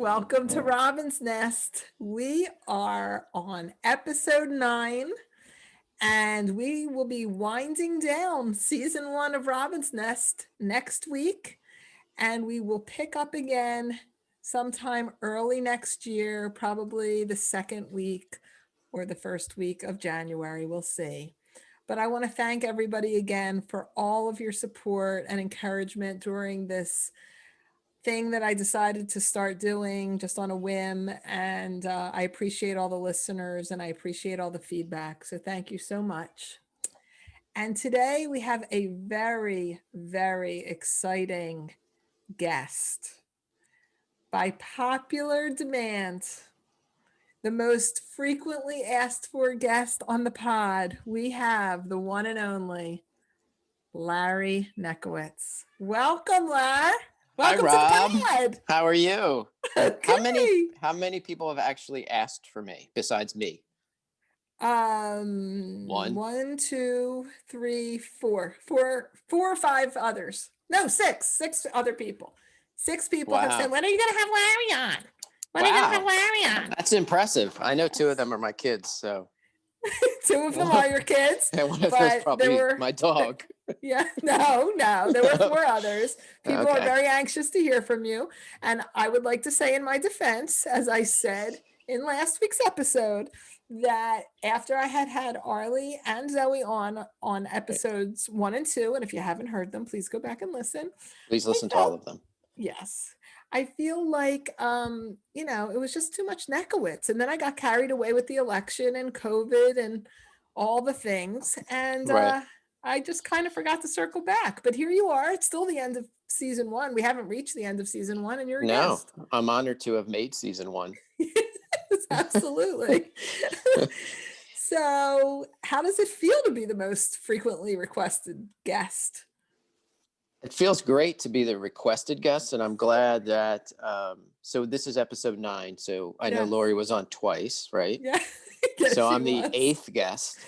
Welcome to Robin's Nest. We are on episode 9, and we will be winding down season 1 of Robin's Nest next week. And we will pick up again sometime early next year, probably the second week or the first week of January. We'll see. But I want to thank everybody again for all of your support and encouragement during this thing that I decided to start doing just on a whim. And I appreciate all the listeners and I appreciate all the feedback. So thank you so much. And today we have a very, very exciting guest. By popular demand, the most frequently asked for guest on the pod, we have the one and only Larry Nekowitz. Welcome, Larry. Welcome Hi, Rob. to the pod. How are you? Okay. How many people have actually asked for me besides me? 1, 2, 3, 4 or 5 others. No, 6 other people. 6 people have said, Wow. when are you going to have Larry on? When are you going to have Wow. Larry on? That's impressive. I know 2 of them are my kids, so 2 of them are your kids. and one of But them's there probably were- my dog. Yeah, no, there were 4 others. People are Okay. very anxious to hear from you. And I would like to say in my defense, as I said in last week's episode, that after I had Arlie and Zoe on episodes 1 and 2, and if you haven't heard them, please go back and listen. Please listen to all of them. Yes. I feel like, it was just too much Nekowitz. And then I got carried away with the election and COVID and all the things. And Right. I just kind of forgot to circle back. But here you are. It's still the end of season 1. We haven't reached the end of season 1, and you're a No, guest. I'm honored to have made season 1. Yes, absolutely. So how does it feel to be the most frequently requested guest? It feels great to be the requested guest, and I'm glad that. So this is episode 9. So I know Yes. Lori was on twice, right? Yeah. Yes, So she I'm the was. 8th guest.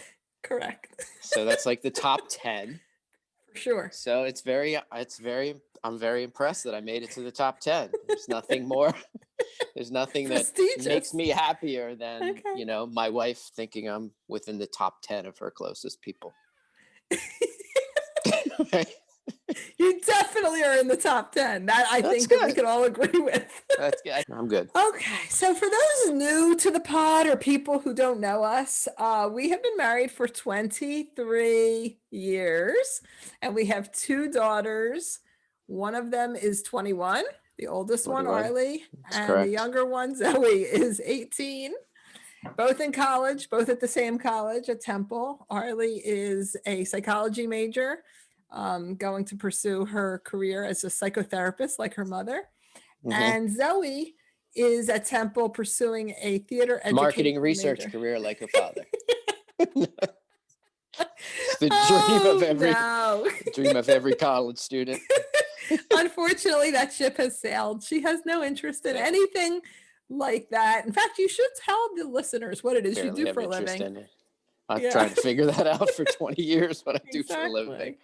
Correct. So that's like the top 10. For sure. So I'm very impressed that I made it to the top 10. There's nothing more. There's nothing that Prestigious. makes me happier than, Okay. my wife thinking I'm within the top 10 of her closest people. You definitely are in the top 10. That I That's think that we good. could all agree with. That's good. I'm good. Okay, so for those new to the pod or people who don't know us, we have been married for 23 years, and we have 2 daughters. One of them is 21, the oldest one, 21. Arlie, That's and correct. the younger one, Zoe, is 18. Both in college, both at the same college at Temple. Arlie is a psychology major, going to pursue her career as a psychotherapist like her mother. Mhm. And Zoe is at Temple pursuing a theater education Marketing research major. career like her father. The dream of every college student. Unfortunately, that ship has sailed. She has no interest in anything like that. In fact, you should tell the listeners what it is Barely you do have for a interest living. in it. I've Yeah. tried to figure that out for 20 years, what I do for a living.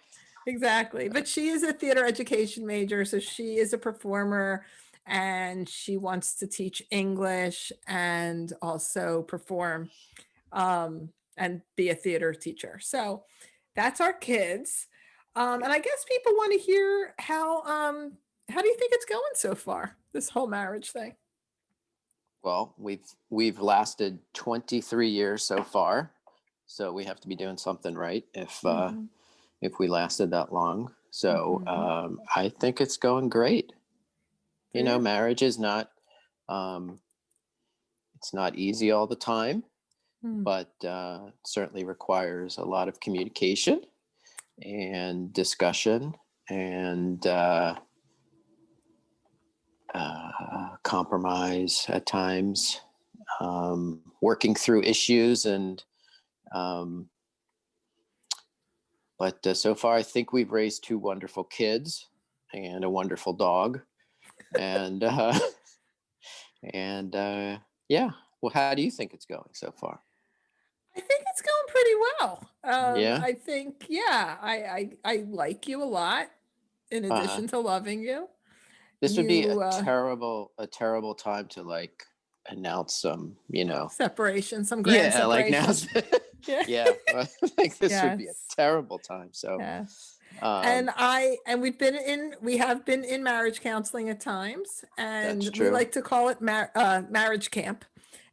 Exactly. But she is a theater education major, so she is a performer and she wants to teach English and also perform and be a theater teacher. So that's our kids. And I guess people want to hear how do you think it's going so far, this whole marriage thing? Well, we've lasted 23 years so far, so we have to be doing something right if we lasted that long. So I think it's going great. Yeah. Marriage is not it's not easy all the time, but certainly requires a lot of communication and discussion and compromise at times, working through issues but so far I think we've raised 2 wonderful kids and a wonderful dog, and yeah. Well, how do you think it's going so far? I think it's going pretty well. Yeah. I think, I like you a lot in addition to loving you. This would be you a terrible time to like announce some, separation, some grand yeah, like separation. now's, Yeah. yeah, like this would be a Yes. terrible time. So, Yes. um, And we have been in marriage counseling at times, that's and we true. like to call it marriage camp.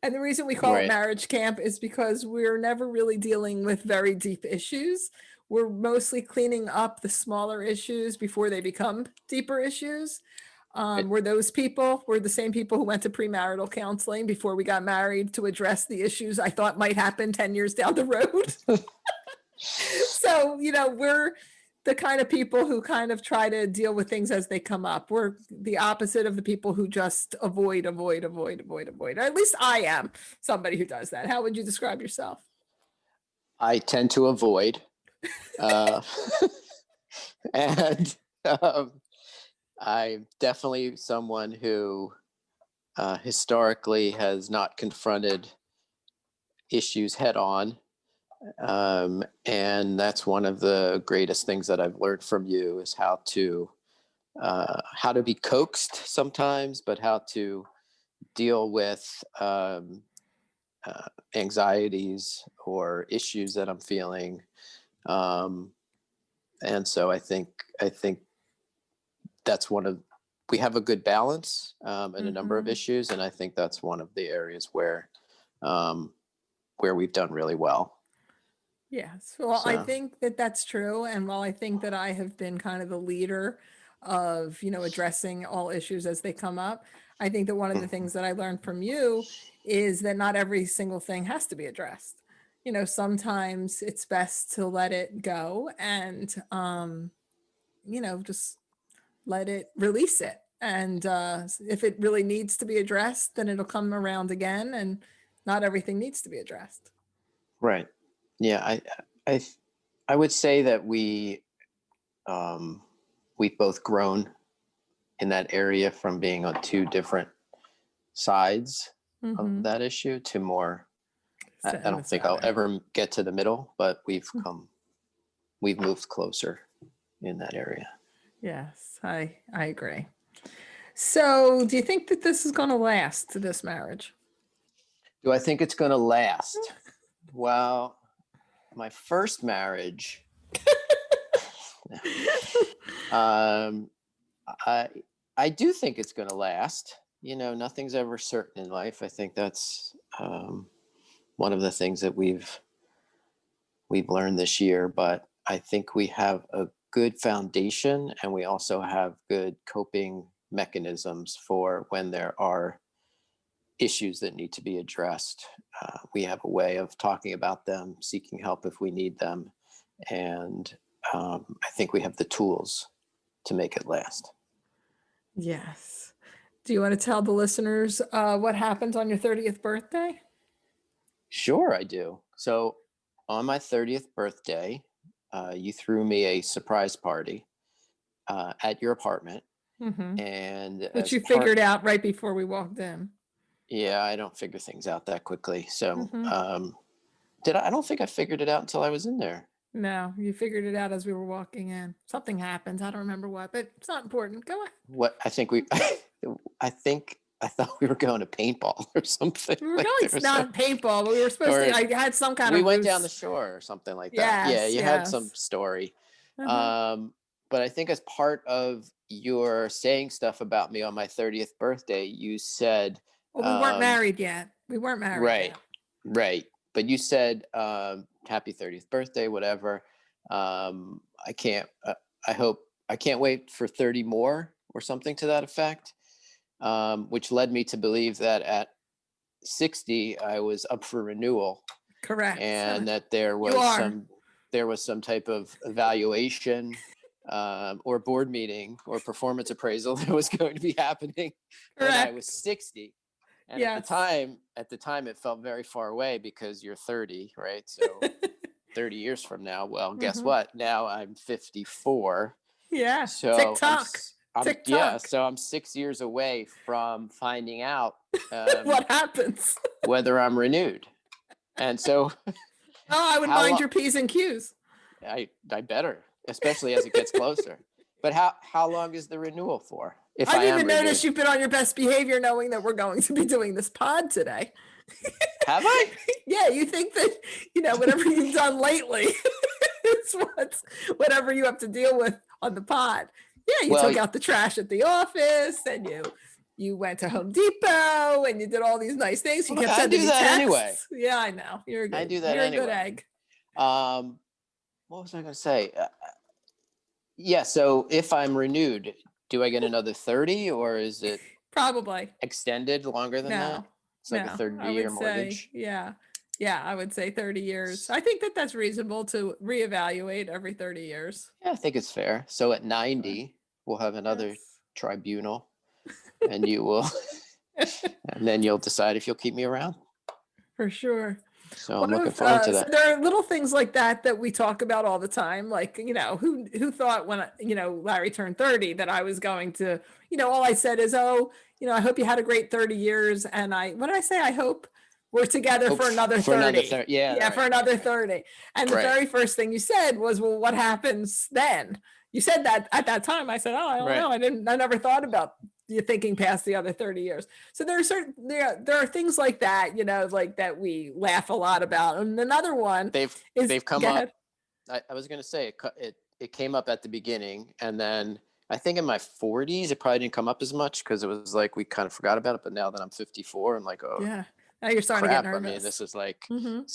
And the reason we call it Right. marriage camp is because we're never really dealing with very deep issues. We're mostly cleaning up the smaller issues before they become deeper issues. Right. We're the same people who went to premarital counseling before we got married to address the issues I thought might happen 10 years down the road. So, we're the kind of people who kind of try to deal with things as they come up. We're the opposite of the people who just avoid, avoid, avoid, avoid, avoid. Or at least I am somebody who does that. How would you describe yourself? I tend to avoid, uh, and um, I'm definitely someone who historically has not confronted issues head on. And that's one of the greatest things that I've learned from you is how to be coaxed sometimes, but how to deal with anxieties or issues that I'm feeling. Um, and so I think that's we have a good balance in a number of Mhm. issues, and I think that's one of the areas um, where we've done really well. Yes. Well, I So think that that's true. And while I think that I have been kind of the leader of, addressing all issues as they come up, I think that one of the mhm. things that I learned from you is that not every single thing has to be addressed. Sometimes it's best to let it go and, just let it release it. And if it really needs to be addressed, then it'll come around again. And not everything needs to be addressed. Right. Yeah, I I would say that um, we've both grown in that area from being on two different sides of Mm-hmm. that issue to more. I In the don't think I'll center. ever get to the middle, but we've moved closer in that area. Yes, I agree. So, do you think that this is going to last, this marriage? Do I think it's going to last? Well, my first marriage, um, I I do think it's going to last. Nothing's ever certain in life. I think that's one of the things that we've learned this year. But I think we have a good foundation, and we also have good coping mechanisms for when there are issues that need to be addressed. We have a way of talking about them, seeking help if we need them, and I think we have the tools to make it last. Yes. Do you want to tell the listeners what happened on your 30th birthday? Sure, I do. So, on my 30th birthday, you threw me a surprise party at your apartment. Mm-hmm. And Which as you part, figured out right before we walked in. yeah, I don't figure things out that quickly. So, Mm-hmm. I don't think I figured it out until I was in there. No, you figured it out as we were walking in. Something happened. I don't remember what, but it's not important. Go ahead. What I think we, I thought we were going to paintball or something. We were Like going there was some, not paintball, but we were supposed to. or I had some kind we of went down the ruse. shore or something like that. Yeah, Yes, you had some yes. story. Uh-huh. Um, but I think as part of your saying stuff about me on my 30th birthday, you said, Well, we weren't um, married yet. We weren't married right, yet. right. But you said, happy 30th birthday, whatever. I can't, I can't wait for 30 more or something to that effect, which led me to believe that at 60, I was up for renewal, Correct. and that You are. there was some type of evaluation or board meeting or performance appraisal that was going to be happening when I was Correct. 60. And Yes. at the time it felt very far away because you're 30, right? So 30 years from now, well, guess Hmm. what? Now I'm 54. Yeah. So TikTok. yeah, TikTok. so I'm 6 years away from finding out What happens? whether I'm renewed. And so Oh, I would how mind long your P's and Q's. I better, especially as it gets closer. But how long is the renewal for? if I I didn't am even notice renewed. you've been on your best behavior knowing that we're going to be doing this pod today. Have I? Yeah, you think that, whatever you've done lately is whatever you have to deal with on the pod. Yeah, you Well, took out the trash at the office and you went to Home Depot and you did all these nice things. You kept I sending do me that texts. anyway. Yeah, I know. I do that You're a good anyway. egg. What was I going to say? Yeah. So if I'm renewed, do I get another 30 or is it Probably. extended longer than that? No. It's like a No, I 30-year would say, mortgage. yeah. Yeah, I would say 30 years. I think that that's reasonable to reevaluate every 30 years. Yeah, I think it's fair. So at 90, we'll have another Yes. tribunal and you will, and then you'll decide if you'll keep me around. For sure. So I'm looking forward to So that. there are little things like that we talk about all the time. Like, who thought when, Larry turned 30 that I was going to, all I said is, oh, I hope you had a great 30 years. And what did I say? I hope we're together for another 30. Yeah. Yeah, right, for another right. 30. And the Right. very first thing you said was, well, what happens then? You said that at that time. I said, oh, I don't know. I never thought about you thinking past the other 30 years. So there are things like that, like that we laugh a lot about. And another one they've come up. I was going to say it came up at the beginning, and then I think in my 40s it probably didn't come up as much because it was like we kind of forgot about it. But now that I'm 54, I'm like, oh yeah, now you're starting crap. to get nervous. I mean, this is like Mhm.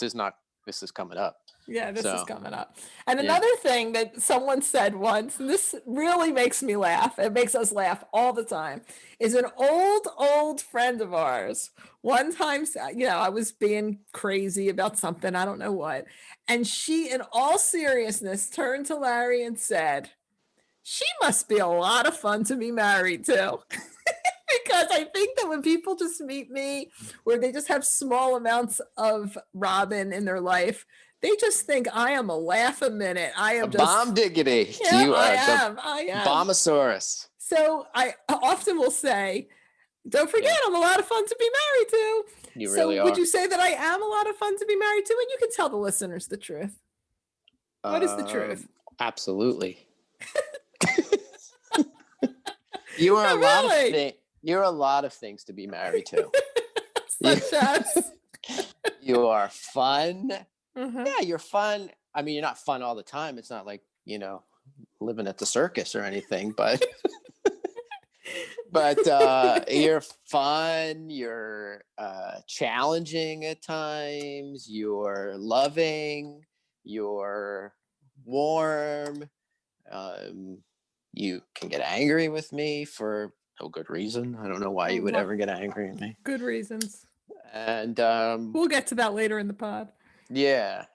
this is coming up. Yeah, this is coming up. And another thing that someone said once, and this really makes me laugh, it makes us laugh all the time, is an old friend of ours. One time, I was being crazy about something, I don't know what. And she, in all seriousness, turned to Larry and said, she must be a lot of fun to be married to. Because I think that when people just meet me, where they just have small amounts of Robin in their life, they just think I am a laugh a minute. I am just bomb diggity. Yeah, You are I am. Bombosaurus. So I often will say, don't forget, I'm a lot of fun to be married to. You really are. Would you say that I am a lot of fun to be married to? And you can tell the listeners the truth. What is the truth? Absolutely. You are you're a lot of things to be married to. Such as? You are fun. Uh-huh. Yeah, you're fun. I mean, you're not fun all the time. It's not like, living at the circus or anything, but you're fun. You're challenging at times. You're loving. You're warm. You can get angry with me for no good reason. I don't know why you would ever get angry at me. Good reasons. And we'll get to that later in the pod. Yeah.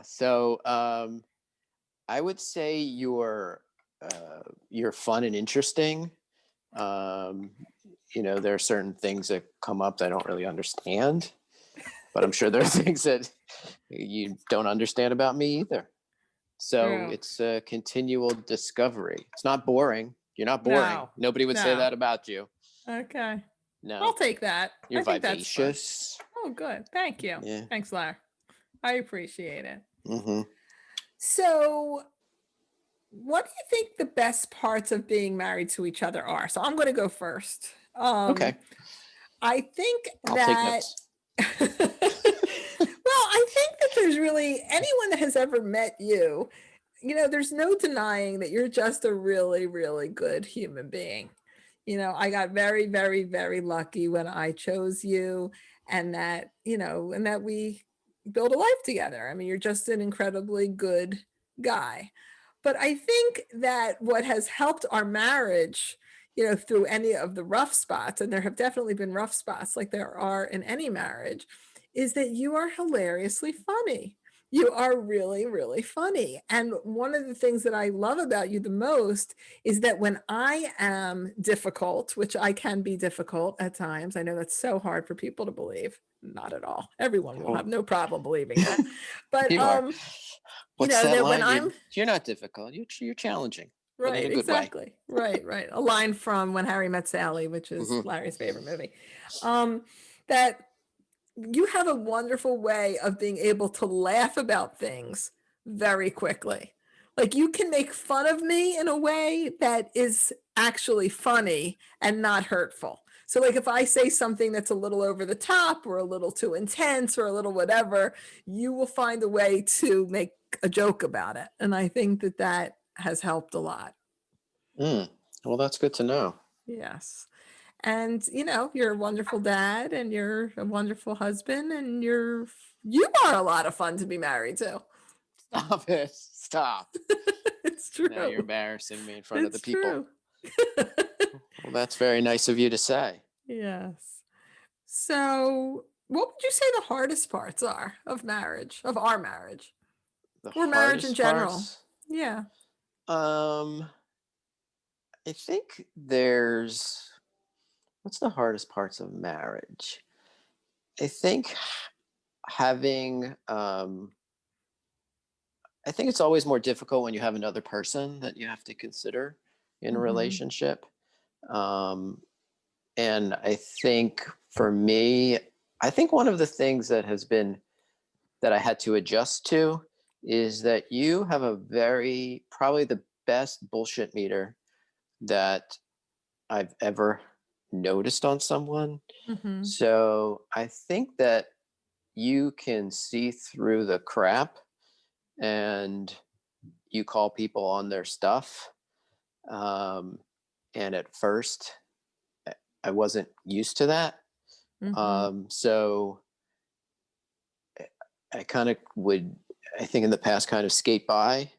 So I would say you're fun and interesting. There are certain things that come up that I don't really understand, but I'm sure there are things that you don't understand about me either. So It's a continual discovery. It's not boring. You're not boring. No, nobody would say that about you. Okay. No. I'll take that. You're vivacious. Oh, good. Thank you. Yeah. Thanks, Larry. I appreciate it. Mm-hmm. So what do you think the best parts of being married to each other are? So I'm going to go first. Okay. I think I'll take notes. Well, I think that there's really anyone that has ever met you, there's no denying that you're just a really, really good human being. I got very, very, very lucky when I chose you and that we build a life together. I mean, you're just an incredibly good guy. But I think that what has helped our marriage, through any of the rough spots, and there have definitely been rough spots like there are in any marriage, is that you are hilariously funny. You are really, really funny. And one of the things that I love about you the most is that when I am difficult, which I can be difficult at times, I know that's so hard for people to believe. Not at all. Everyone will have no problem believing that. But you are. What's that line? You're not difficult. You're challenging. Right, exactly. Way. Right. A line from When Harry Met Sally, which is Larry's favorite movie. That you have a wonderful way of being able to laugh about things very quickly. Like you can make fun of me in a way that is actually funny and not hurtful. So like if I say something that's a little over the top or a little too intense or a little whatever, you will find a way to make a joke about it. And I think that that has helped a lot. Mm. Well, that's good to know. Yes. And you're a wonderful dad and you're a wonderful husband and you are a lot of fun to be married to. Stop it. Stop. It's Now you're true. embarrassing me in front of the It's people. true. Well, that's very nice of you to say. Yes. So, what would you say the hardest parts are of marriage, of our marriage, The or marriage in hardest general? parts, Yeah. um, I think there's what's the hardest parts of marriage? I think having I think it's always more difficult when you have another person that you have to consider in a Mm-hmm. relationship. Um, and I think for me, I think one of the things that has been that I had to adjust to is that you have a very probably the best bullshit meter that I've ever noticed on someone. Mm-hmm. So I think that you can see through the crap and you call people on their stuff. Um, and at first, I wasn't used to that. Mm-hmm. So I kind of would, I think in the past, kind of skate by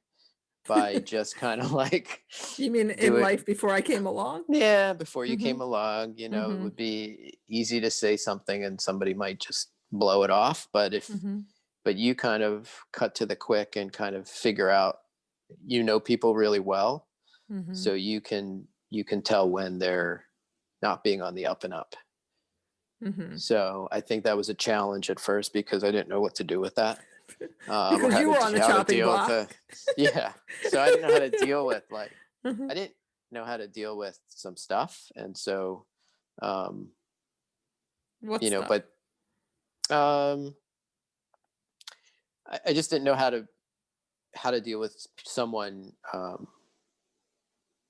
just kind of like You mean do in it. life before I came along? Yeah, before you Mm-hmm. came along, it Mm-hmm. would be easy to say something and somebody might just blow it off. Mm-hmm. But you kind of cut to the quick and kind of figure out, people really well. Mm-hmm. So you can tell when they're not being on the up and up. Mm-hmm. So I think that was a challenge at first because I didn't know what to do with that, or Because how you to were on the how to chopping deal with block. the yeah. So I didn't know how to deal with like Mhm. I didn't know how to deal with some stuff, and so um, What stuff? but um, I just didn't know how to deal with someone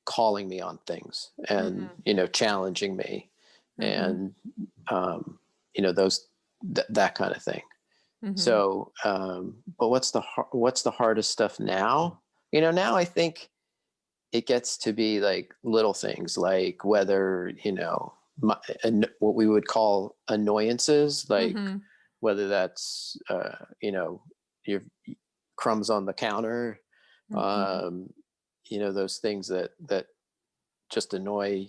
calling me on things and Mm-hmm. challenging me Mm-hmm. and um, those that kind of thing. Mm-hmm. So, but what's the hardest stuff now? Now I think it gets to be like little things, like whether what we would call annoyances, like Mm-hmm. whether that's your crumbs on the counter, Mm-hmm. um, those things that just annoy,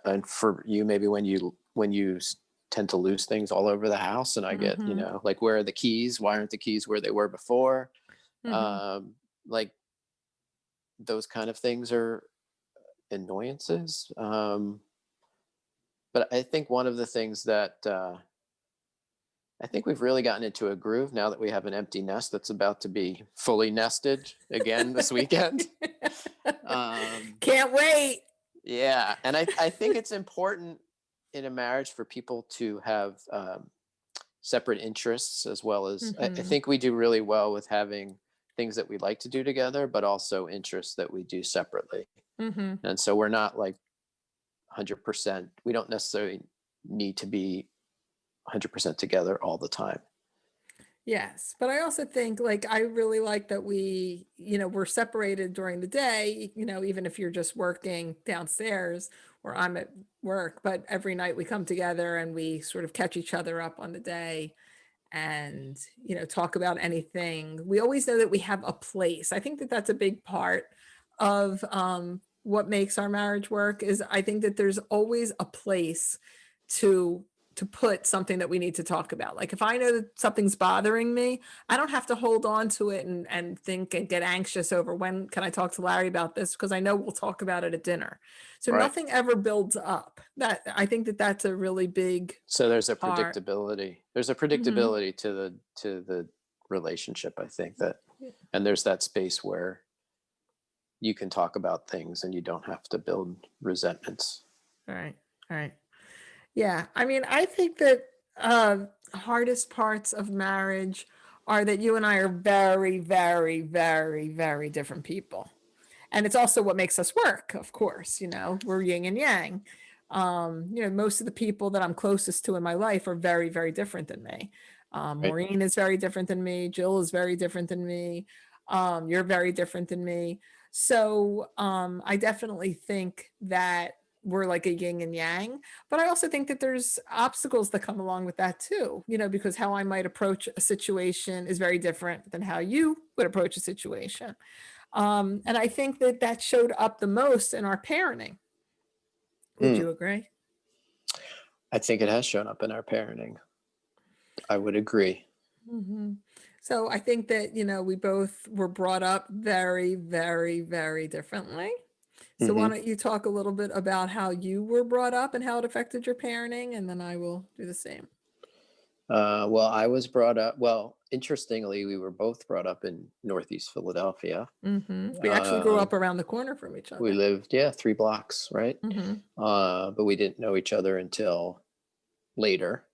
and for you maybe when you tend to lose things all over the house, and I get, Mm-hmm. like, where are the keys? Why aren't the keys where they were before? Mm-hmm. Like those kind of things are annoyances. But I think one of the things that I think we've really gotten into a groove now that we have an empty nest that's about to be fully nested again this weekend. Can't wait. Yeah, and I think it's important in a marriage for people to have separate interests, as well as I Mm-hmm. think we do really well with having things that we like to do together, but also interests that we do separately. Mm-hmm. And so we're not like 100%. We don't necessarily need to be 100% together all the time. Yes, but I also think like I really like that we're separated during the day, even if you're just working downstairs or I'm at work, but every night we come together and we sort of catch each other up on the day and, talk about anything. We always know that we have a place. I think that that's a big part of what makes our marriage work is I think that there's always a place to to put something that we need to talk about. Like if I know that something's bothering me, I don't have to hold on to it and think and get anxious over when can I talk to Larry about this because I know we'll talk about it at dinner. So Right. nothing ever builds up. That I think that that's a really big So there's a part. predictability. There's a Hmm. predictability to the relationship, I think, that, and there's that space where you can talk about things and you don't have to build resentments. All right. All right. Yeah. I mean, I think that hardest parts of marriage are that you and I are very, very, very, very different people. And it's also what makes us work, of course, we're yin and yang. Most of the people that I'm closest to in my life are very, very different than me. Right. Maureen is very different than me. Jill is very different than me. You're very different than me. So I definitely think that we're like a yin and yang, but I also think that there's obstacles that come along with that too, because how I might approach a situation is very different than how you would approach a situation. And I think that that showed up the most in our parenting. Would Mm. you agree? I think it has shown up in our parenting. I would agree. Mm-hmm. So I think that, we both were brought up very, very, very differently. So why Hmm. don't you talk a little bit about how you were brought up and how it affected your parenting, and then I will do the same. Well, I was brought up, well, interestingly, we were both brought up in Northeast Philadelphia. We actually grew Uh, up around the corner from each we other. lived, yeah, 3 blocks, right? Mm-hmm. But we didn't know each other until later.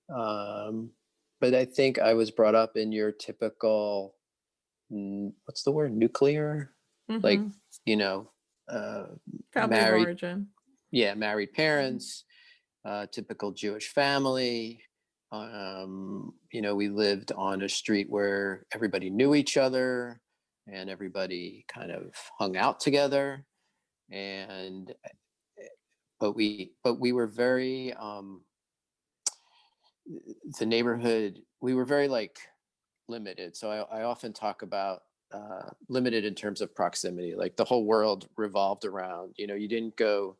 Um, but I think I was brought up in your typical, what's the word, nuclear? Like, Mm-hmm. you know, uh, Family of married, origin. yeah, married parents, typical Jewish family. We lived on a street where everybody knew each other and everybody kind of hung out together. And but we were very the neighborhood. We were very like limited. So I often talk about limited in terms of proximity. Like the whole world revolved around. You didn't go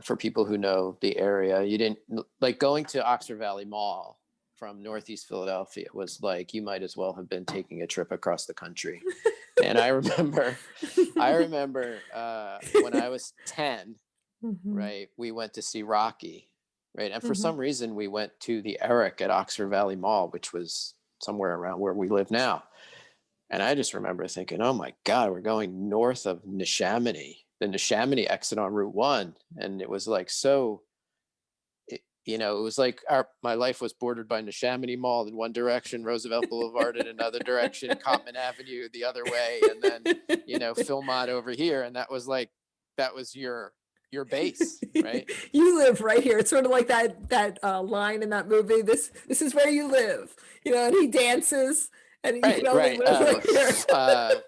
for people who know the area. You didn't like going to Oxford Valley Mall from Northeast Philadelphia was like you might as well have been taking a trip across the country. And I remember when I was 10, Mm-hmm. right, we went to see Rocky, right? And for Mm-hmm. some reason, we went to the Eric at Oxford Valley Mall, which was somewhere around where we live now. And I just remember thinking, oh my God, we're going north of Neshaminy, the Neshaminy exit on Route 1. And it was like it was like my life was bordered by Neshaminy Mall in one direction, Roosevelt Boulevard in another direction, Cottman Avenue the other way, and then Philmont over here. And that was your base, right? You live right here. It's sort of like that line in that movie. This is where you live, and he dances, and you can Right, only right. live right here.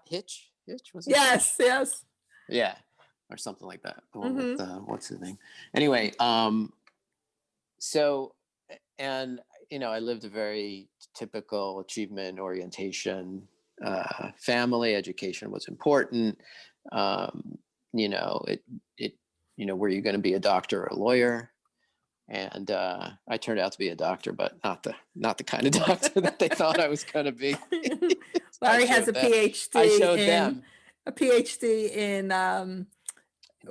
Hitch was it? Yes, yes. Yeah, or something like that. The one Mm-hmm. with what's his name? Anyway, so and I lived a very typical achievement orientation family. Education was important. Were you going to be a doctor or a lawyer? And I turned out to be a doctor, but not the kind of doctor that they thought I was going to be. Larry has a PhD. I showed them a PhD in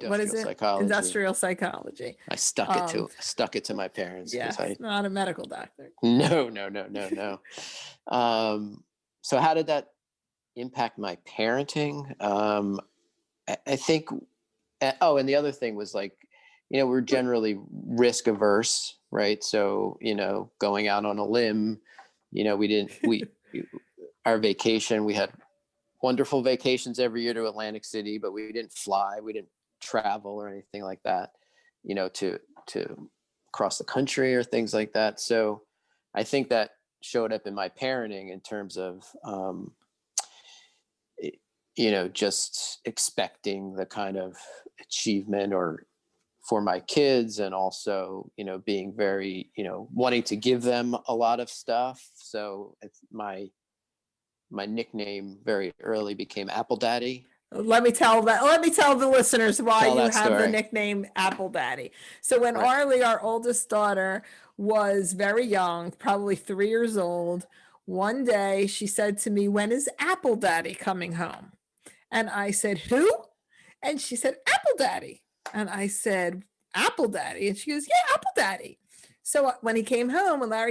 what is industrial it? psychology. Industrial psychology. I stuck it to my parents. Yeah, not a medical doctor. No. So how did that impact my parenting? I think. And the other thing was like, we're generally risk averse, right? So going out on a limb, our vacation, we had wonderful vacations every year to Atlantic City, but we didn't fly, we didn't travel or anything like that, to cross the country or things like that. So I think that showed up in my parenting in terms of, just expecting the kind of achievement or for my kids, and also, being very, wanting to give them a lot of stuff. So my nickname very early became Apple Daddy. Let me tell the listeners why Tell you that have the story. nickname Apple Daddy. So when Right. Arlie, our oldest daughter, was very young, probably 3 years old, one day she said to me, "When is Apple Daddy coming home?" And I said, "Who?" And she said, "Apple Daddy." And I said, "Apple Daddy?" And she goes, "Yeah, Apple Daddy." So when Larry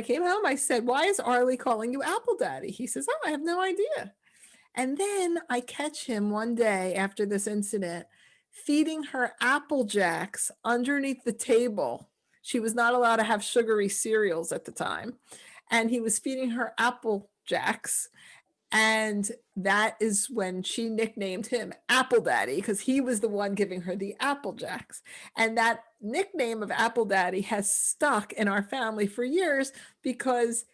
came home, I said, "Why is Arlie calling you Apple Daddy?" He says, "Oh, I have no idea." And then I catch him one day after this incident feeding her Apple Jacks underneath the table. She was not allowed to have sugary cereals at the time. and he was feeding her Apple Jacks. And that is when she nicknamed him Apple Daddy, because he was the one giving her the Apple Jacks. And that nickname of Apple Daddy has stuck in our family for years because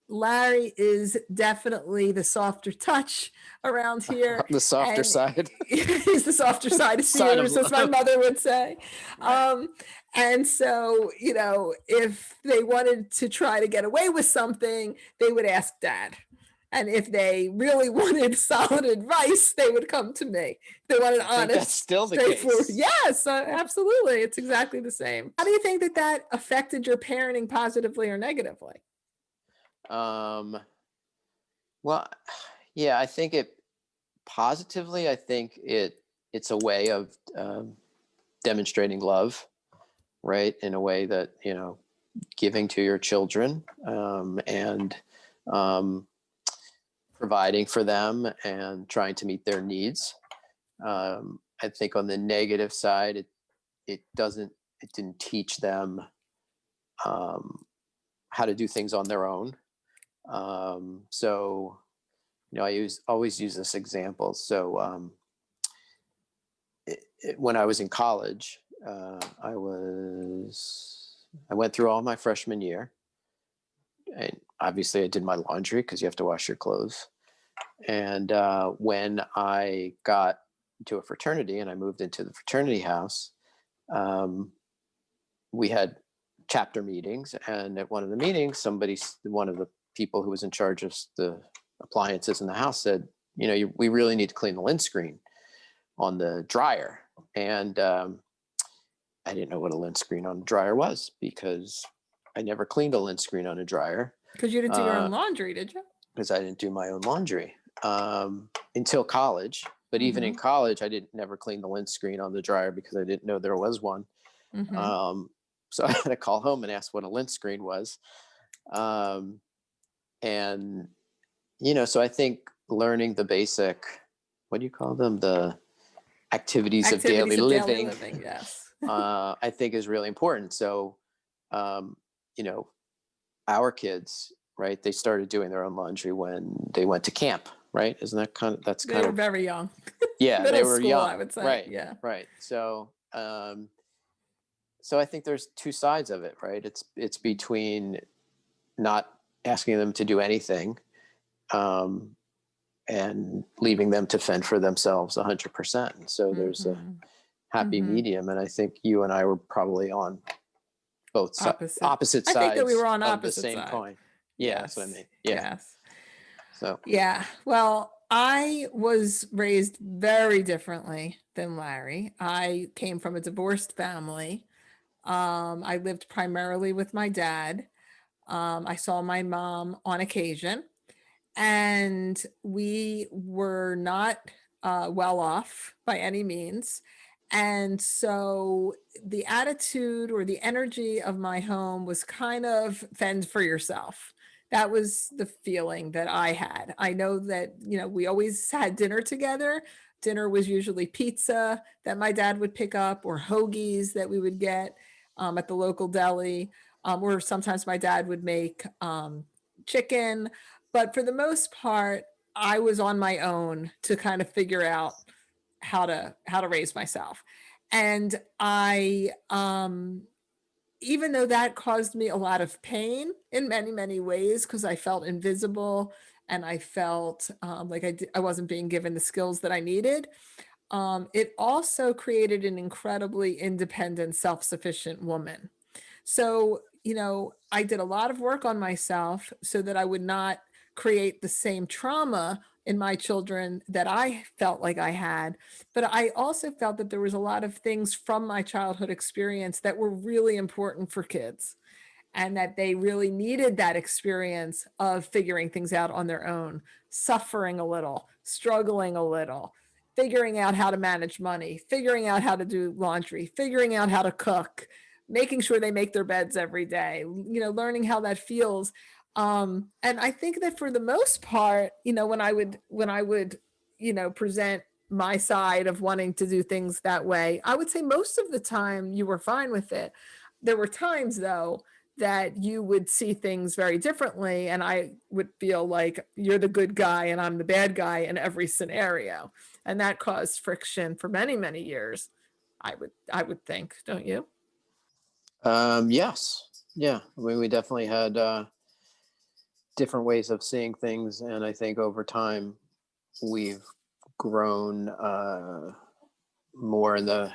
Larry is definitely the softer touch around here. The softer And side. he's the softer side of Side of Sears, as my love. mother would say. Right. And so, if they wanted to try to get away with something, they would ask Dad. And if they really wanted solid advice, they would come to me. They wanted I think honest, that's still the straightforward. case. Yes, absolutely. It's exactly the same. How do you think that affected your parenting positively or negatively? Well, yeah, I think it positively. I think it's a way of demonstrating love, right? In a way that giving to your children, and providing for them and trying to meet their needs. I think on the negative side, it didn't teach them how to do things on their own. So I always use this example. So when I was in college, I went through all my freshman year, and obviously I did my laundry because you have to wash your clothes. And when I got to a fraternity and I moved into the fraternity house, we had chapter meetings, and at one of the meetings, one of the people who was in charge of the appliances in the house said, we really need to clean the lint screen on the dryer. And I didn't know what a lint screen on a dryer was because I never cleaned a lint screen on a dryer. Because you didn't do your own laundry, did you? Because I didn't do my own laundry until college. But even in college, I never clean the lint screen on the dryer because I didn't know there was one. So I had to call home and ask what a lint screen was. And, so I think learning the basic, what do you call them? The activities of daily living. Yes. I think is really important. So, our kids, right, they started doing their own laundry when they went to camp, right? Isn't that they were very young. Yeah, they were school, young. I would say. Right. Yeah. Right. So, so I think there's two sides of it, right? It's between not asking them to do anything, and leaving them to fend for themselves 100%. So there's a happy medium. And I think you and I were probably on both opposite sides. I think that we were on of the opposite same side. coin. Yeah, Yes. that's what I mean. Yeah. Yes. So. Yeah. Well, I was raised very differently than Larry. I came from a divorced family. I lived primarily with my dad. I saw my mom on occasion, and we were not well off by any means. And so the attitude or the energy of my home was kind of fend for yourself. That was the feeling that I had. I know that, we always had dinner together. Dinner was usually pizza that my dad would pick up, or hoagies that we would get at the local deli, or sometimes my dad would make chicken. But for the most part, I was on my own to kind of figure out how to raise myself. And I even though that caused me a lot of pain in many, many ways, because I felt invisible and I felt like I wasn't being given the skills that I needed, it also created an incredibly independent, self-sufficient woman. So, I did a lot of work on myself so that I would not create the same trauma in my children that I felt like I had. But I also felt that there was a lot of things from my childhood experience that were really important for kids, and that they really needed that experience of figuring things out on their own, suffering a little, struggling a little, figuring out how to manage money, figuring out how to do laundry, figuring out how to cook, making sure they make their beds every day, learning how that feels. And I think that for the most part, when I would, present my side of wanting to do things that way, I would say most of the time you were fine with it. There were times though that you would see things very differently, and I would feel like you're the good guy and I'm the bad guy in every scenario. And that caused friction for many, many years. I would think, don't you? Yes. Yeah. I mean, we definitely had different ways of seeing things. And I think over time, we've grown more in the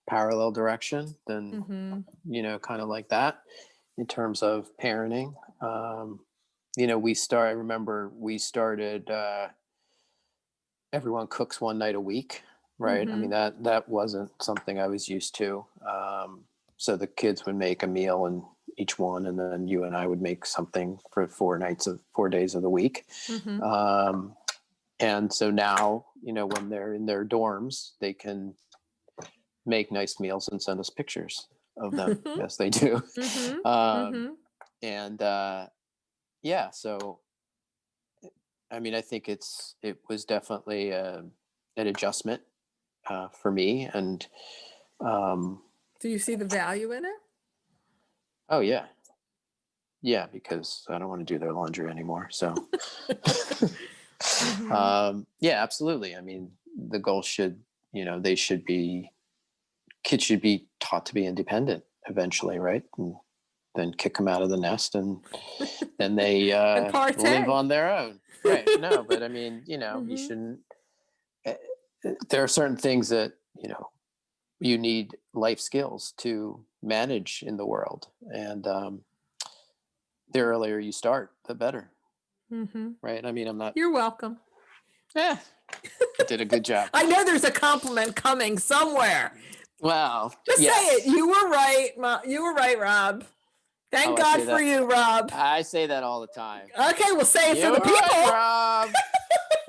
parallel direction than, Mm-hmm. kind of like that in terms of parenting. I remember we started, everyone cooks one night a week, right? I mean, Mm-hmm. that wasn't something I was used to. So the kids would make a meal and each one, and then you and I would make something for 4 days of the week. Mm-hmm. Um, and so now, when they're in their dorms, they can make nice meals and send us pictures of them. Yes, they do. Mm-hmm. um, Mm-hmm. and yeah, so I mean, I think it was definitely an adjustment for me, and um, Do you see the value in it? oh yeah, yeah, because I don't want to do their laundry anymore. So Mm-hmm. yeah, absolutely. I mean, the goal should, they should be kids should be taught to be independent eventually, right? And then kick them out of the nest, and then they And live partay. on their own, right? No, but I mean, you Mm-hmm. shouldn't. eh, There are certain things that you need life skills to manage in the world, and the earlier you start, the better, Mm-hmm. right? I mean, I'm not. You're welcome. Yeah, did a good job. I know there's a compliment coming somewhere. Well, Just say it. yes. You were right. You were right, Rob. Oh, Thank I God say for that. you, Rob. I say that all the time. Okay, we'll say it You for were the right, people. Rob.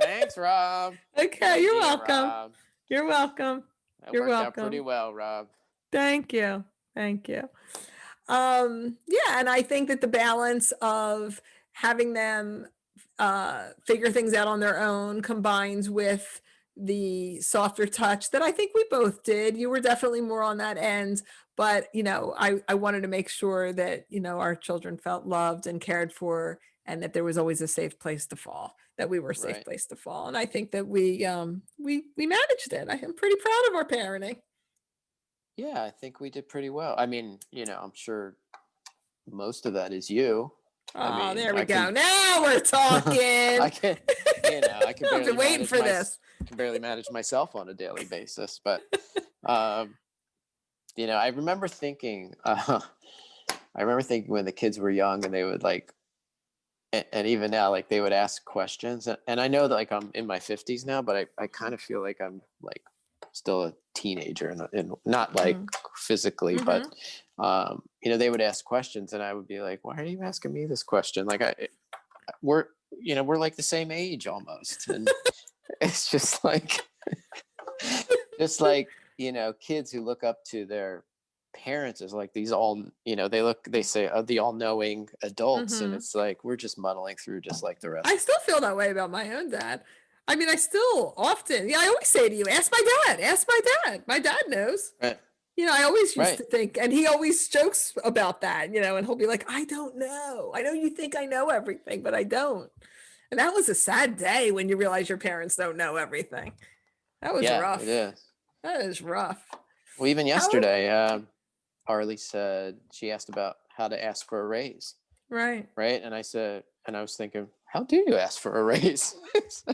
Thanks, Rob. Okay, Good you're idea, welcome. Rob. You're welcome. That You're worked out pretty welcome. well, Rob. Thank you. Thank you. Yeah, and I think that the balance of having them figure things out on their own combines with the softer touch that I think we both did. You were definitely more on that end, but I wanted to make sure that our children felt loved and cared for, and that there was always a safe place to fall, that we were a safe Right. place to fall. And I think that we managed it. I am pretty proud of our parenting. Yeah, I think we did pretty well. I mean, I'm sure most of that is you. I Oh, mean, there we go. Now we're talking. I can, I can I've been barely waiting for this. can barely manage myself on a daily basis. But, I remember thinking, when the kids were young and they would like, and even now, like they would ask questions, and I know that like I'm in my 50s now, but I kind of feel like I'm like still a teenager, and not like physically, but they would ask questions, and I would be like, why are you asking me this question? Like we're we're like the same age almost, and it's just like kids who look up to their parents as like these all they say the all-knowing adults, and it's like we're just muddling through just like the rest. I still feel that way about my own dad. I mean, I still often, I always say to you, ask my dad, ask my dad. My dad knows. Right. I always used Right. to think, and he always jokes about that, and he'll be like, I don't know. I know you think I know everything, but I don't. And that was a sad day when you realize your parents don't know everything. That was rough. It is. That is rough. Well, even yesterday, Harley said she asked about how to ask for a raise. Right. Right. And I was thinking, how do you ask for a raise?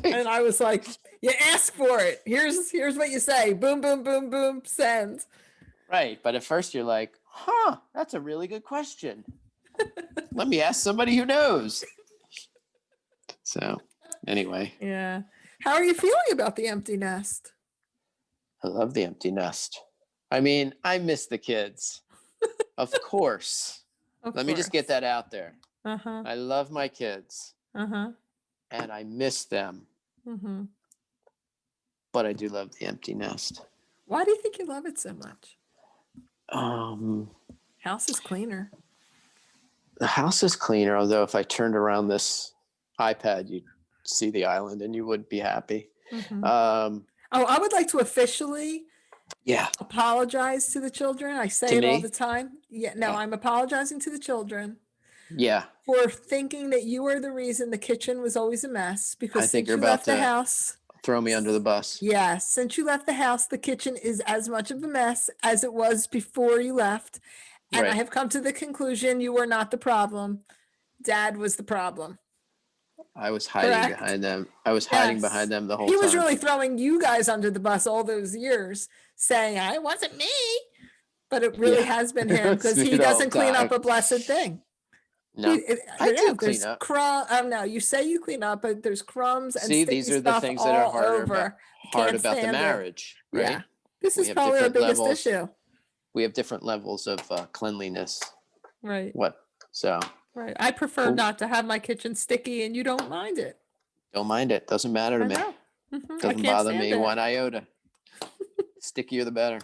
And I was like, you ask for it. Here's what you say. Boom, boom, boom, boom, send. Right. But at first you're like, that's a really good question. Let me ask somebody who knows. So anyway. Yeah. How are you feeling about the empty nest? I love the empty nest. I mean, I miss the kids. Of course. Let me just get that out there. Uh-huh. I love my kids. Uh-huh. And I miss them. Mm-hmm. But I do love the empty nest. Why do you think you love it so much? House is cleaner. The house is cleaner, although if I turned around this iPad, you'd see the island and you would be happy. Mm-hmm. I would like to officially Yeah. Apologize to the children. I say To it all me? the time. Yeah, no, Oh, I'm apologizing to the children yeah. for thinking that you were the reason the kitchen was always a mess, I because think since you're you about left the to house, throw me under the bus. yeah, since you left the house, the kitchen is as much of a mess as it was before you left. And I Right. have come to the conclusion you were not the problem. Dad was the problem. I was hiding Correct? behind them. I was hiding behind Yes. them the whole He was time. really throwing you guys under the bus all those years, saying, I wasn't me. But it really Yeah. has been It him, was because me he the whole doesn't clean up time. a blessed thing. No, I Yeah, do clean there's up. no, you say you clean up, but there's crumbs and See, sticky these are the stuff things that are all over. I hard can't about the stand it. marriage, Yeah. right? This We is have probably our different biggest levels. issue. We have different levels of cleanliness. Right. What? So Right. I prefer well, not to have my kitchen sticky, and you don't mind it. don't mind it. Doesn't matter to I me. know. I Doesn't can't bother stand me it. one iota. Stickier the better.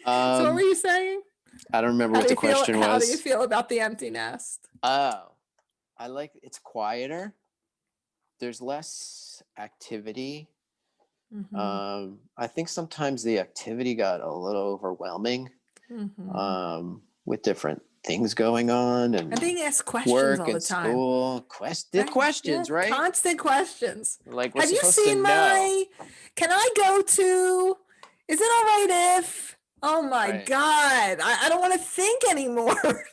So what were you saying? I don't remember How what do the you feel? question How do you was. feel about the empty nest? Oh, I like it's quieter. There's less activity. Mhm. I think sometimes the activity got a little overwhelming Mhm. with different things going on I'm and being asked questions work all the and time. school. The Right. Yeah. questions, right? Constant questions. Like we're Have you supposed to seen know. my? Can I go to? Is it all right if? Oh my Right. God. I don't want to think anymore.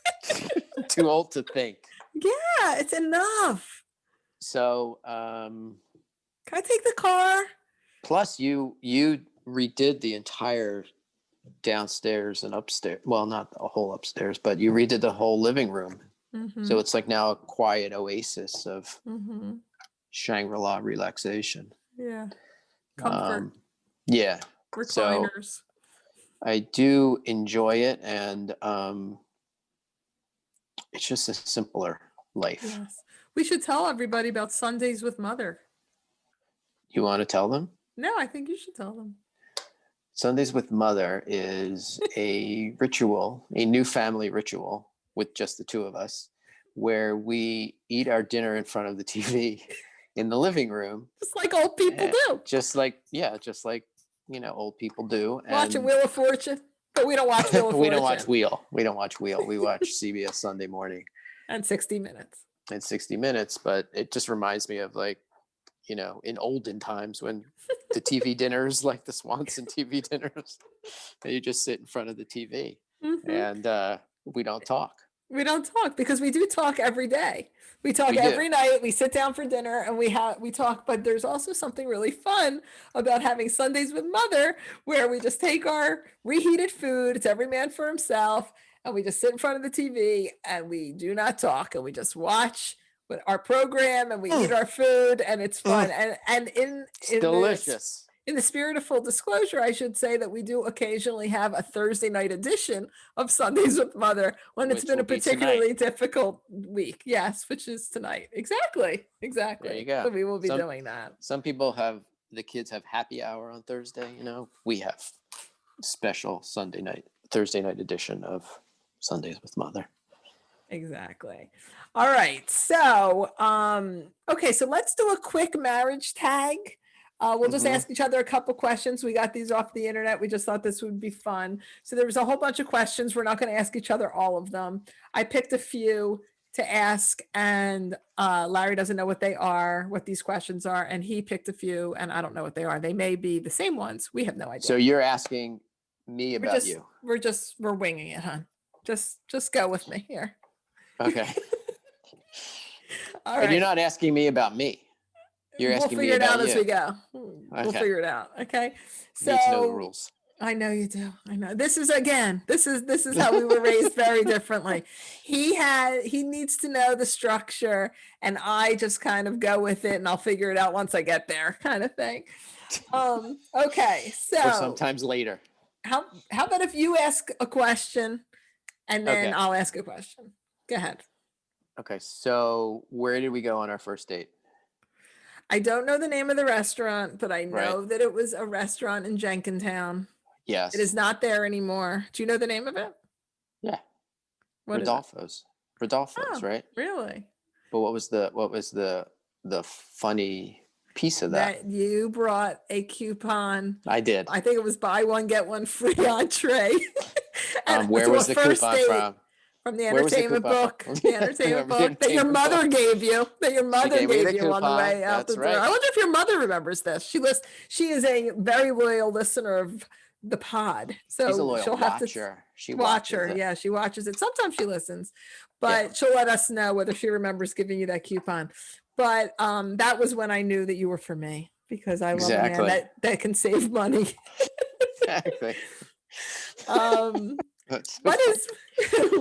Too old to think. Yeah, it's enough. So Can I take the car? plus you redid the entire downstairs and upstairs. Well, not the whole upstairs, but you redid the whole living room. So Mm-hmm. it's like now a quiet oasis of Mm-hmm. Shangri-La relaxation. Yeah. Comfort. Yeah. So Recliners. I do enjoy it, and it's just a simpler life. Yes. We should tell everybody about Sundays with Mother. You want to tell them? No, I think you should tell them. Sundays with Mother is a ritual, a new family ritual with just the two of us, where we eat our dinner in front of the TV in the living room. Just like old people do. Just like old people do. Watching Wheel of Fortune. But we don't watch Wheel of Fortune. We don't watch Wheel. We don't watch Wheel. We watch CBS Sunday Morning. And 60 Minutes. And 60 Minutes. But it just reminds me of in olden times when the TV dinners, like the Swanson TV dinners, and you just sit in front of the TV and we don't talk. We don't talk because we do talk every day. We talk every night. We sit down for dinner and we talk, but there's also something really fun about having Sundays with Mother where we just take our reheated food. It's every man for himself. And we just sit in front of the TV and we do not talk and we just watch our program and we eat our food and it's fun. And it's delicious. In the spirit of full disclosure, I should say that we do occasionally have a Thursday night edition of Sundays with Mother when it's been a particularly difficult week. Yes, which is tonight. Exactly. There you go. So we will be doing that. Some people the kids have happy hour on Thursday. We have special Thursday night edition of Sundays with Mother. Exactly. All right. So, okay. So let's do a quick marriage tag. We'll just ask each other a couple questions. We got these off the internet. We just thought this would be fun. So there was a whole bunch of questions. We're not going to ask each other all of them. I picked a few to ask and Larry doesn't know what these questions are. And he picked a few and I don't know what they are. They may be the same ones. We have no idea. So you're asking me about you. We're winging it, huh? Just go with me here. Okay. All right. And you're not asking me about me. You're asking me about you. We'll figure it out as we go. We'll figure it out. Okay. So need to know the rules. I know you do. I know. This is how we were raised very differently. He needs to know the structure and I just kind of go with it and I'll figure it out once I get there kind of thing. Okay. So or sometimes later. How about if you ask a question and then I'll ask a question. Go ahead. Okay. So where did we go on our first date? I don't know the name of the restaurant, but I know that it was a restaurant in Jenkintown. Yes. It is not there anymore. Do you know the name of it? Yeah. What Rodolfo's. Rodolfo's, right? Really? But what was the funny piece of that. that you brought a coupon. I did. I think it was buy one, get one free entree. And Where to was a the first coupon date from? from the Where was the entertainment coupon book, from? the entertainment book that your Entertainment mother book. gave you, that your mother gave me gave the you on the coupon. way out the That's door. right. I wonder if your mother remembers this. She is a very loyal listener of the pod. So She's a loyal she'll have to watcher. She watch watches her. it. Yeah, she watches it. Sometimes she listens, Yeah. but she'll let us know whether she remembers giving you that coupon. But that was when I knew that you were for me, because I love a Exactly. man that can save money. Exactly. That's so What funny. is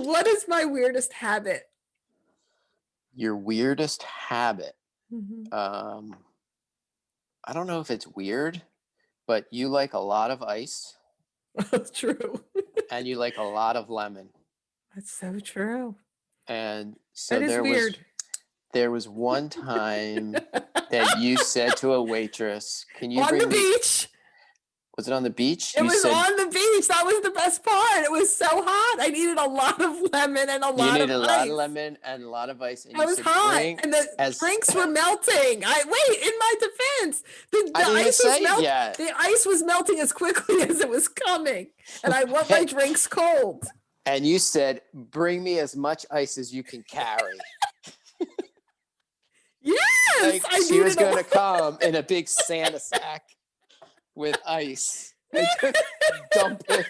what is my weirdest habit? Your weirdest habit? Mhm. I don't know if it's weird, but you like a lot of ice That's true. and you like a lot of lemon. That's so true. And so That is weird. there was one time that you said to a waitress, "Can you On bring the me?" beach. Was it on the beach? It You was said on the beach. That was the best part. It was so hot. I needed a lot of lemon and a you lot need of a lot ice. of lemon and a lot of ice, and I you was said hot, bring and the as drinks were melting. In my defense, the I didn't even ice was say it yet. The ice was melting as quickly as it was coming, and I want my drinks cold. And you said, "Bring me as much ice as you can carry." Yes, Like I she was needed a going to lot. come in a big Santa sack with ice and just dump it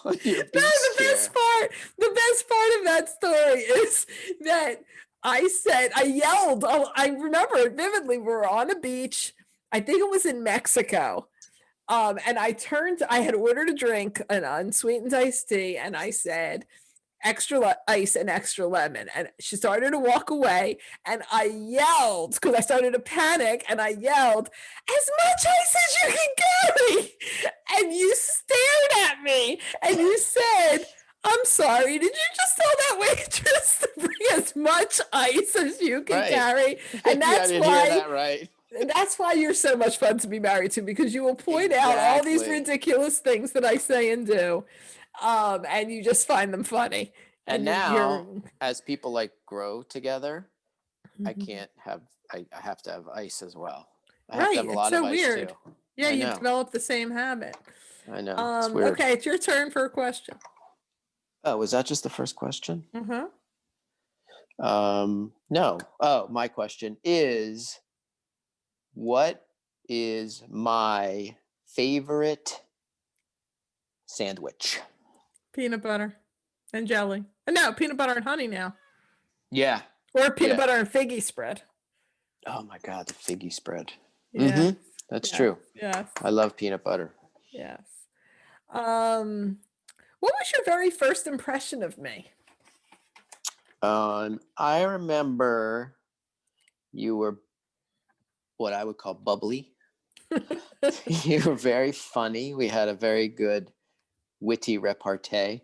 on your beach The chair. the best part of that story is that I yelled. Oh, I remember it vividly. We were on a beach. I think it was in Mexico. And I had ordered a drink, an unsweetened iced tea, and I said, extra ice and extra lemon. And she started to walk away, and I yelled, because I started to panic, and I yelled, as much ice as you can carry. And you stared at me and you said, I'm sorry, did you just tell that waitress to bring as much ice as you can Right. carry? And Yeah, I that's didn't hear why that right. that's why you're so much fun to be married to, because you will point out all these Exactly. ridiculous things that I say and do, and you just find them funny. And now, as people like grow together, I Mhm. can't have. I have to have ice as well. I have Right, to have a it's lot so of ice weird. too. Yeah, I you've know. developed the same habit. I know. It's weird. Okay, it's your turn for a question. Oh, was that just the first question? Uh-huh. No. Oh, my question is, what is my favorite sandwich? Peanut butter and jelly. No, peanut butter and honey now. Yeah. Or peanut Yeah. butter and figgy spread. Oh my God, the figgy spread. Yeah. That's Yes. true. Yes. I love peanut butter. Yes. What was your very first impression of me? I remember you were what I would call bubbly. You were very funny. We had a very good witty repartee.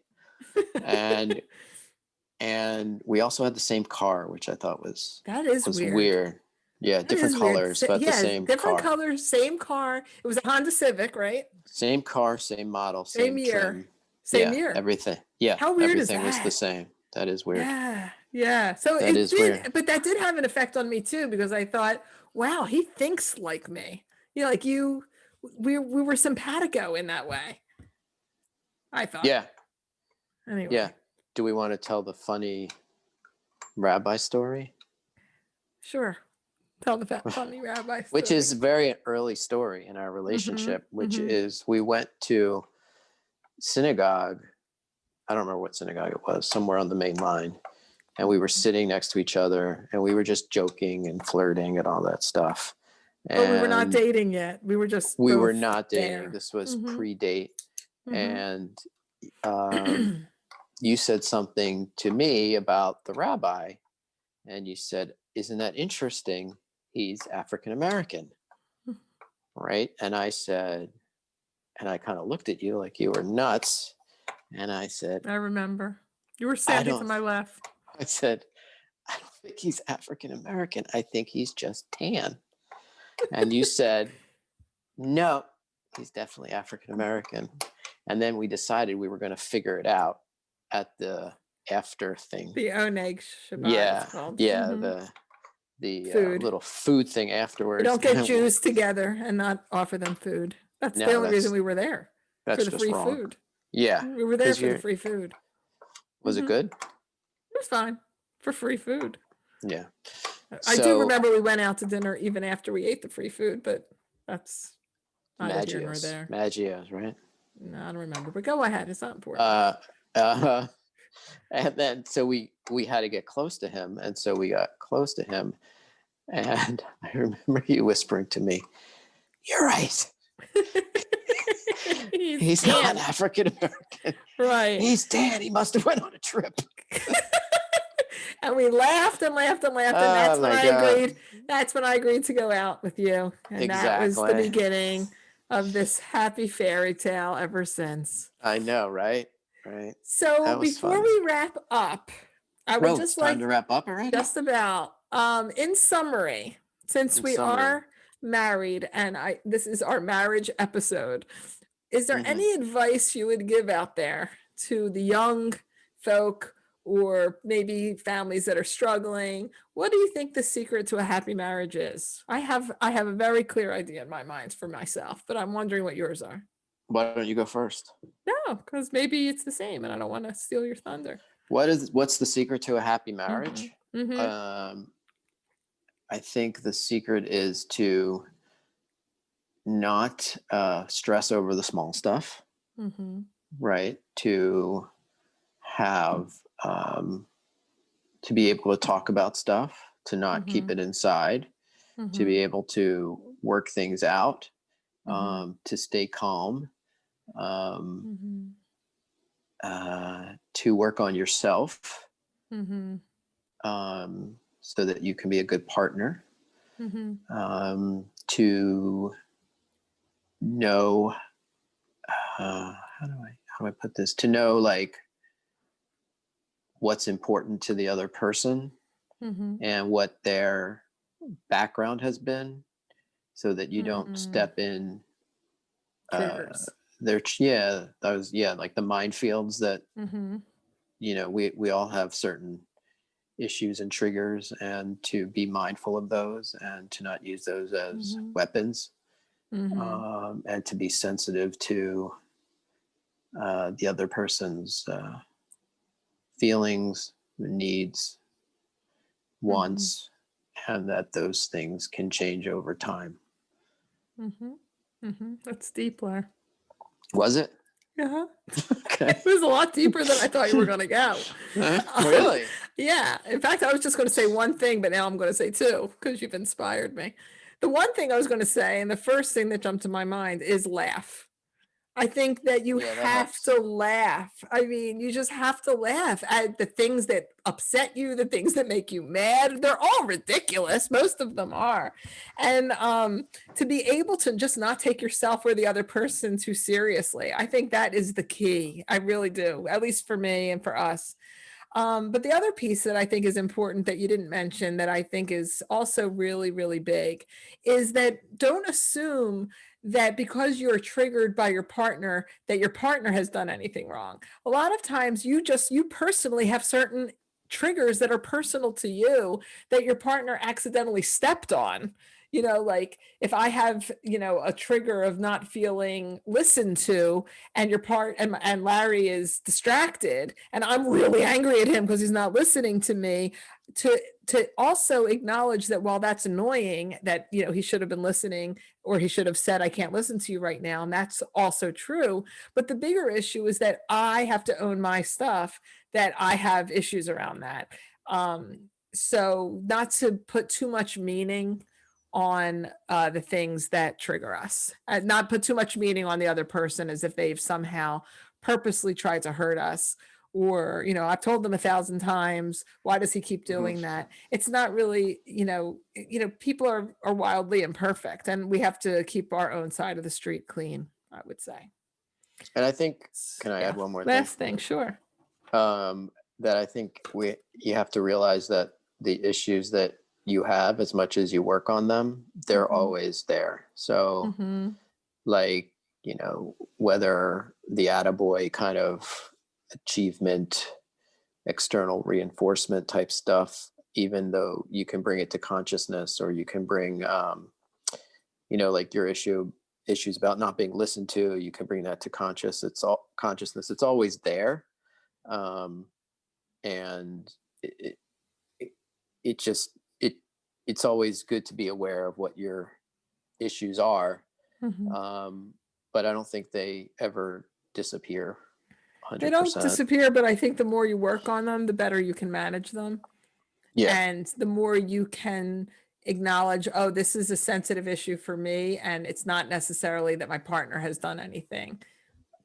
And we also had the same car, which I thought was weird. Yeah, That different is weird. colors, but the same different car. colors, same car. It was a Honda Civic, right? Same car, same model, Same year. trim. Same Yeah, year. everything. Yeah, How weird is everything was the that? same. That is weird. Yeah. Yeah. So That it is did, weird. but that did have an effect on me too, because I thought, wow, he thinks like me. You know, like we were simpatico in that way. I thought. Yeah. Anyway. Yeah. Do we want to tell the funny rabbi story? Sure. Tell the funny rabbi story. Which is a very early story in our relationship, which is we went to synagogue. I don't remember what synagogue it was, somewhere on the main line. And we were sitting next to each other and we were just joking and flirting and all that stuff. But we were not dating yet. We were just We were both not dating. there. This was Mhm. pre-date. Mhm. And you said something to me about the rabbi. And you said, isn't that interesting? He's African American. Right? And I said, and I kind of looked at you like you were nuts. And I said, I remember. You were standing to my left. I said, I don't think he's African American. I think he's just tan. And you said, no, he's definitely African American. And then we decided we were going to figure it out at the after thing. The Oneg Shabbat. Yeah. It's called. Yeah. the Food. little food thing We afterwards. don't get Jews together and not offer them food. That's the No, only reason we were there, for that's the just free wrong. food. Yeah, We were there because for the you're. free food. Was it Mhm. good? It was fine for free food. Yeah. I do So remember we went out to dinner even after we ate the free food, but that's neither here nor there. Maggios, right? No, I don't remember. But go ahead. It's not important. And then so we had to get close to him, and so we got close to him, and I remember you whispering to me, "You're right. He's Dan. not African American. Right. He's Dan. He must have went on a trip." And we laughed and laughed and laughed, and Oh that's when my I God. agreed. That's when I agreed to go out with you, and that was the Exactly. beginning of this happy fairy tale ever since. I know, right? Right. So That was before fun. we wrap up, I would Oh, it's just time like to wrap up already. just about in summary, since In we summary. are married and this is our marriage episode, is there Mhm. any advice you would give out there to the young folk or maybe families that are struggling? What do you think the secret to a happy marriage is? I have a very clear idea in my mind for myself, but I'm wondering what yours are. Why don't you go first? No, because maybe it's the same and I don't want to steal your thunder. What's the secret to a happy marriage? Mhm. I think the secret is to not stress over the small stuff, Mhm. right? To have to be able to talk about stuff, to not keep Mhm. it inside, to be Mhm. able to work things out, Mhm. to stay calm, Mhm. to work on yourself, Mhm. so that you can be a good partner, Mhm. to know how do I put this, to know like what's important to the other person Mhm. and what their background has been, so that you don't Mm. step in Triggers. like the minefields that Mhm. we all have certain issues and triggers, and to be mindful of those and to not use those as Mhm. weapons, Mhm. and to be sensitive to the other person's feelings, needs, Mhm. wants, and that those things can change over time. Mhm. Mhm. That's deep, Blair. Was it? Yeah. Okay. It was a lot deeper than I thought you were going to go. Really? Yeah. In fact, I was just going to say one thing, but now I'm going to say two because you've inspired me. The one thing I was going to say, and the first thing that jumped to my mind is laugh. I think that you Yeah, that have helps. to laugh. I mean, you just have to laugh at the things that upset you, the things that make you mad. They're all ridiculous. Most of them are. And to be able to just not take yourself or the other person too seriously, I think that is the key. I really do, at least for me and for us. But the other piece that I think is important that you didn't mention that I think is also really, really big is that don't assume that because you're triggered by your partner, that your partner has done anything wrong. A lot of times you personally have certain triggers that are personal to you that your partner accidentally stepped on. Like if I have, a trigger of not feeling listened to, and and Larry is distracted and I'm really angry at him because he's not listening to me, to also acknowledge that while that's annoying, that he should have been listening, or he should have said, I can't listen to you right now, and that's also true. But the bigger issue is that I have to own my stuff, that I have issues around that. So not to put too much meaning on the things that trigger us, and not put too much meaning on the other person as if they've somehow purposely tried to hurt us, or I've told them 1,000 times, why does he keep doing that? It's not really, people are wildly imperfect, and we have to keep our own side of the street clean, I would say. And I think, can I Yeah. add one more Last thing, sure. that I think you have to realize that the issues that you have, as much as you work on them, they're always there. So Mm-hmm. like, whether the attaboy kind of achievement, external reinforcement type stuff, even though you can bring it to consciousness, or you can bring, like your issues about not being listened to, you can bring that to consciousness. It's always there. And it, it just, it's always good to be aware of what your issues are. Mhm. But I don't think they ever disappear They don't 100%. disappear, but I think the more you work on them, the better you can manage them. Yeah. And the more you can acknowledge, oh, this is a sensitive issue for me, and it's not necessarily that my partner has done anything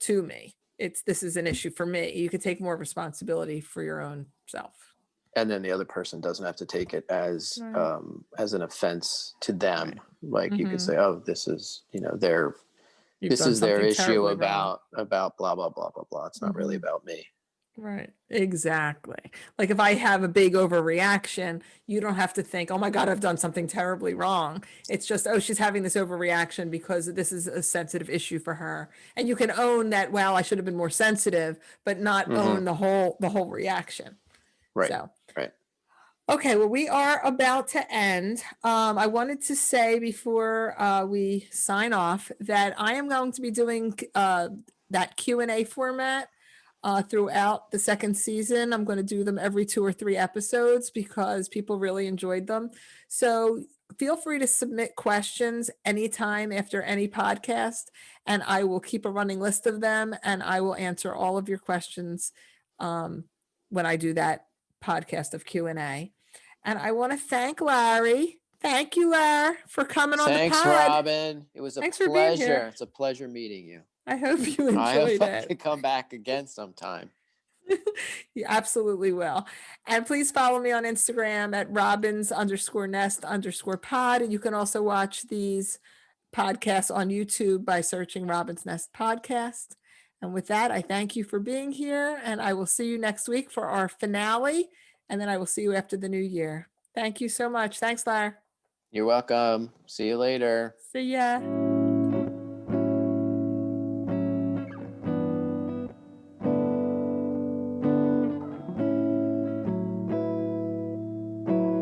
to me. This is an issue for me. You could take more responsibility for your own self. And then the other person doesn't have to take it as Right. an offense to them. Right. Like you could Mhm. say, oh, this is, You've this done is their something issue terribly wrong. about blah blah blah blah blah. It's not really Mhm. about me. Right. Exactly. Like if I have a big overreaction, you don't have to think, oh my God, I've done something terribly wrong. It's just, oh, she's having this overreaction because this is a sensitive issue for her. And you can own that, well, I should have been more sensitive, but not Mm-hmm. own the whole reaction. Right. So, Right. okay, well, we are about to end. I wanted to say before we sign off that I am going to be doing that Q&A format throughout the second season. I'm going to do them every 2 or 3 episodes because people really enjoyed them. So feel free to submit questions anytime after any podcast, and I will keep a running list of them, and I will answer all of your questions when I do that podcast of Q&A. And I want to thank Larry. Thank you, Larry, for coming on the Thanks, pod. Robin. It was a Thanks for being pleasure. here. It's a pleasure meeting you. I hope you I hope enjoyed I it. can come back again sometime. You absolutely will. And please follow me on Instagram at robins_nest_pod. And you can also watch these podcasts on YouTube by searching Robin's Nest Podcast. And with that, I thank you for being here. And I will see you next week for our finale. And then I will see you after the new year. Thank you so much. Thanks, Larry. You're welcome. See you later. See ya.